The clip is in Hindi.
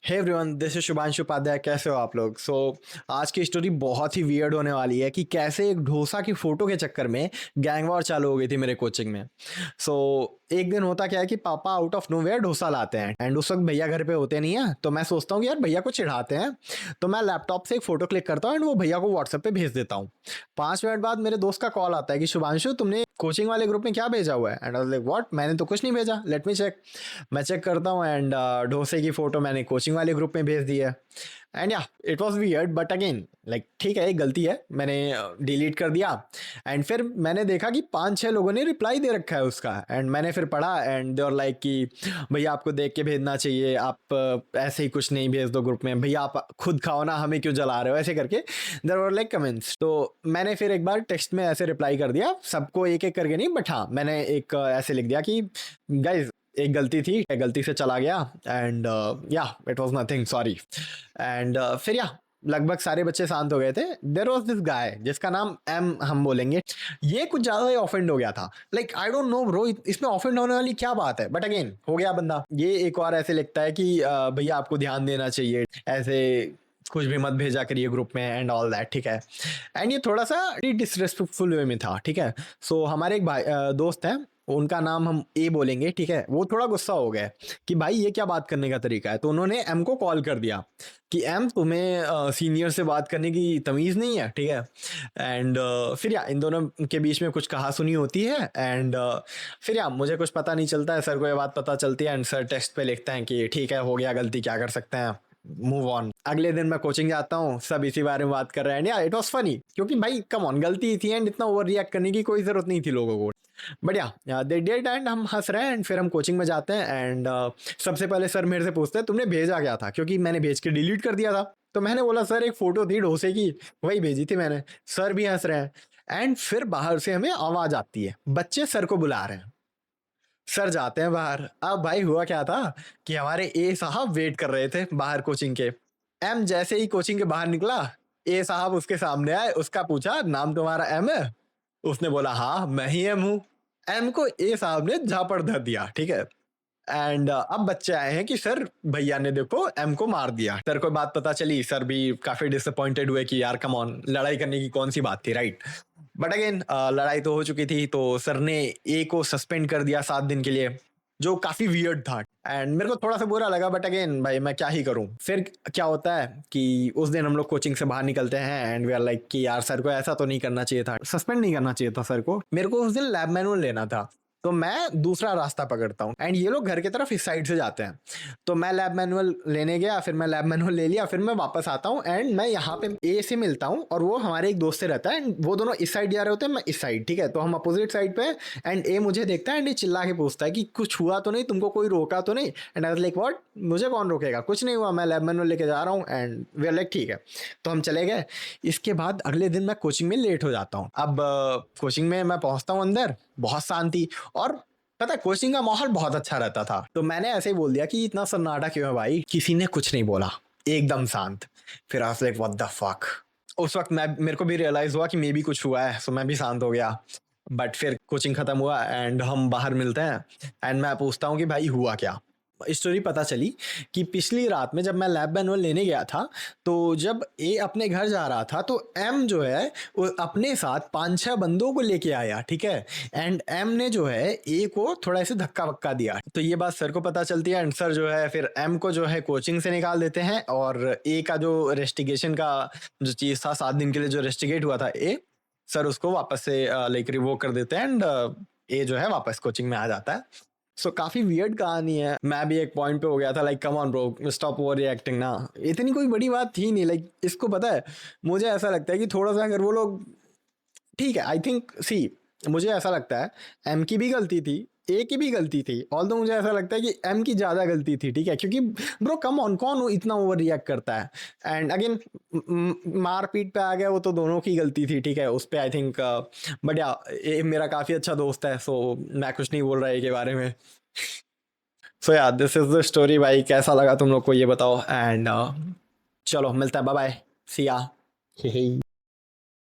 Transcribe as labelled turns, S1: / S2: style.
S1: Hey everyone, this is Shubhanshu Upadhyay. कैसे हो आप लोग? आज की स्टोरी बहुत ही वियर्ड होने वाली है कि कैसे एक डोसा की फोटो के चक्कर में गैंग वॉर चालू हो गई थी मेरे कोचिंग में। सो एक दिन होता क्या है कि पापा आउट ऑफ नोवेयर डोसा लाते हैं एंड उस वक्त भैया घर पे होते नहीं है, तो मैं सोचता हूँ कि यार भैया को चिढ़ाते हैं। तो मैं लैपटॉप से एक फोटो क्लिक करता हूँ एंड वो भैया को व्हाट्सएप पे भेज देता हूँ। 5 मिनट बाद मेरे दोस्त का कॉल आता है कि शुभांशु, तुमने कोचिंग वाले ग्रुप में क्या भेजा हुआ है? And I was like what, मैंने तो कुछ नहीं भेजा, लेट मी चेक। मैं चेक करता हूँ एंड डोसे की फोटो मैंने कोचिंग वाले ग्रुप में भेज दी है। एंड या it was weird but again like ठीक है, एक गलती है, मैंने डिलीट कर दिया। एंड फिर मैंने देखा कि 5-6 लोगों ने रिप्लाई दे रखा है उसका एंड मैंने फिर पढ़ा एंड दे वर लाइक कि भैया आपको देख के भेजना चाहिए, आप ऐसे ही कुछ नहीं भेज दो ग्रुप में, भैया आप खुद खाओ ना, हमें क्यों जला रहे हो, ऐसे करके देयर वर लाइक कमेंट्स। तो मैंने फिर एक बार टेक्स्ट में ऐसे रिप्लाई कर दिया, सबको एक एक करके नहीं, बट हाँ मैंने एक ऐसे लिख दिया कि गाइज एक गलती थी, गलती से चला गया एंड या it was nothing, sorry. And फिर या लगभग सारे बच्चे शांत हो गए थे। देयर वाज दिस गाय जिसका नाम एम हम बोलेंगे, ये कुछ ज्यादा ही ऑफेंड हो गया था। Like I don't know bro, इसमें ऑफेंड होने वाली क्या बात है, बट अगेन हो गया बंदा। ये एक और ऐसे लिखता है कि भैया आपको ध्यान देना चाहिए, ऐसे कुछ भी मत भेजा करिए ग्रुप में एंड ऑल दैट, ठीक है। एंड ये थोड़ा सा डिसरेस्पेक्टफुल वे में था, ठीक है। सो हमारे एक भाई दोस्त हैं, उनका नाम हम ए बोलेंगे, ठीक है। वो थोड़ा गुस्सा हो गए कि भाई ये क्या बात करने का तरीका है, तो उन्होंने एम को कॉल कर दिया कि एम, तुम्हें सीनियर से बात करने की तमीज़ नहीं है, ठीक है। एंड फिर या इन दोनों के बीच में कुछ कहा सुनी होती है एंड फिर या मुझे कुछ पता नहीं चलता है, सर को ये बात पता चलती है एंड सर टेक्स्ट पे लिखते हैं कि ठीक है, हो गया गलती, क्या कर सकते हैं, मूव ऑन। अगले दिन मैं कोचिंग जाता हूँ, सब इसी बारे में बात कर रहे हैं। या इट वाज फनी क्योंकि भाई कम ऑन, गलती थी एंड इतना ओवर रिएक्ट करने की कोई जरूरत नहीं थी लोगों को। बढ़िया दे डिड एंड हम हंस रहे हैं एंड फिर हम कोचिंग में जाते हैं एंड सबसे पहले सर मेरे से पूछते हैं तुमने भेजा क्या था, क्योंकि मैंने भेज के डिलीट कर दिया था। तो मैंने बोला सर एक फोटो थी डोसे की, वही भेजी थी मैंने। सर भी हंस रहे हैं एंड फिर बाहर से हमें आवाज आती है, बच्चे सर को बुला रहे हैं। सर जाते हैं बाहर। अब भाई हुआ क्या था कि हमारे ए साहब वेट कर रहे थे बाहर कोचिंग के। एम जैसे ही कोचिंग के बाहर निकला, ए साहब उसके सामने आए, उसका पूछा नाम तुम्हारा एम है? उसने बोला हाँ मैं ही एम हूँ। एम को ए साहब ने झापड़ धर दिया, ठीक है। एंड अब बच्चे आए हैं कि सर भैया ने देखो एम को मार दिया। सर को बात पता चली, सर भी काफी डिसअपॉइंटेड हुए कि यार कम ऑन, लड़ाई करने की कौन सी बात थी, राइट। बट अगेन लड़ाई तो हो चुकी थी, तो सर ने ए को सस्पेंड कर दिया 7 दिन के लिए, जो काफी वियर्ड था एंड मेरे को थोड़ा सा बुरा लगा, बट अगेन भाई मैं क्या ही करूं। फिर क्या होता है कि उस दिन हम लोग कोचिंग से बाहर निकलते हैं एंड वी आर लाइक कि यार सर को ऐसा तो नहीं करना चाहिए था, सस्पेंड नहीं करना चाहिए था सर को। मेरे को उस दिन लैब मैनुअल लेना था, तो मैं दूसरा रास्ता पकड़ता हूँ एंड ये लोग घर की तरफ इस साइड से जाते हैं। तो मैं लैब मैनुअल लेने गया, फिर मैं लैब मैनुअल ले लिया, फिर मैं वापस आता हूँ एंड मैं यहाँ पे ए से मिलता हूँ और वो हमारे एक दोस्त से रहता है एंड वो दोनों इस साइड जा रहे होते हैं, मैं इस साइड, ठीक है। तो हम अपोजिट साइड पे एंड ए मुझे देखता है एंड ये चिल्ला के पूछता है कि कुछ हुआ तो नहीं, तुमको कोई रोका तो नहीं? And I was like what, मुझे कौन रोकेगा, कुछ नहीं हुआ, मैं लैब मैनुअल लेके जा रहा हूँ एंड वी आर लाइक ठीक है। तो हम चले गए। इसके बाद अगले दिन मैं कोचिंग में लेट हो जाता हूँ। अब कोचिंग में मैं पहुंचता हूँ अंदर, बहुत शांति, और पता है कोचिंग का माहौल बहुत अच्छा रहता था। तो मैंने ऐसे ही बोल दिया कि इतना सन्नाटा क्यों है भाई, किसी ने कुछ नहीं बोला, एकदम शांत। फिर I was like what the fuck. उस वक्त मैं, मेरे को भी रियलाइज हुआ कि मे भी कुछ हुआ है, सो मैं भी शांत हो गया। बट फिर कोचिंग खत्म हुआ एंड हम बाहर मिलते हैं एंड मैं पूछता हूँ कि भाई हुआ क्या। स्टोरी पता चली कि पिछली रात में जब मैं लैब मैनुअल लेने गया था, तो जब ए अपने घर जा रहा था तो एम जो है वो अपने साथ 5-6 बंदों को लेके आया, ठीक है। एंड एम ने जो है ए को थोड़ा ऐसे धक्का वक्का दिया, तो ये बात सर को पता चलती है एंड सर जो है फिर एम को जो है कोचिंग से निकाल देते हैं और ए का जो रेस्टिगेशन का जो चीज था, 7 दिन के लिए जो रेस्टिगेट हुआ था ए, सर उसको वापस से लाइक रिवोक कर देते हैं एंड ए जो है वापस कोचिंग में आ जाता है। सो काफी वियर्ड कहानी है। मैं भी एक पॉइंट पे हो गया था like come on bro, stop over reacting ना, इतनी कोई बड़ी बात थी नहीं। लाइक इसको पता है, मुझे ऐसा लगता है कि थोड़ा सा अगर वो लोग, ठीक है, आई थिंक सी, मुझे ऐसा लगता है एम की भी गलती थी, ए की भी गलती थी, ऑल मुझे ऐसा लगता है कि एम की ज्यादा गलती थी, ठीक है। क्योंकि ब्रो कम ऑन, कौन इतना ओवर रिएक्ट करता है। एंड अगेन मारपीट पे आ गया, वो तो दोनों की गलती थी, ठीक है, उस पे आई थिंक। बट या ये मेरा काफी अच्छा दोस्त है, सो मैं कुछ नहीं बोल रहा है के बारे में। सो या दिस इज द स्टोरी भाई, कैसा लगा तुम लोग को ये बताओ एंड चलो मिलता है, बाय बाय, सी या।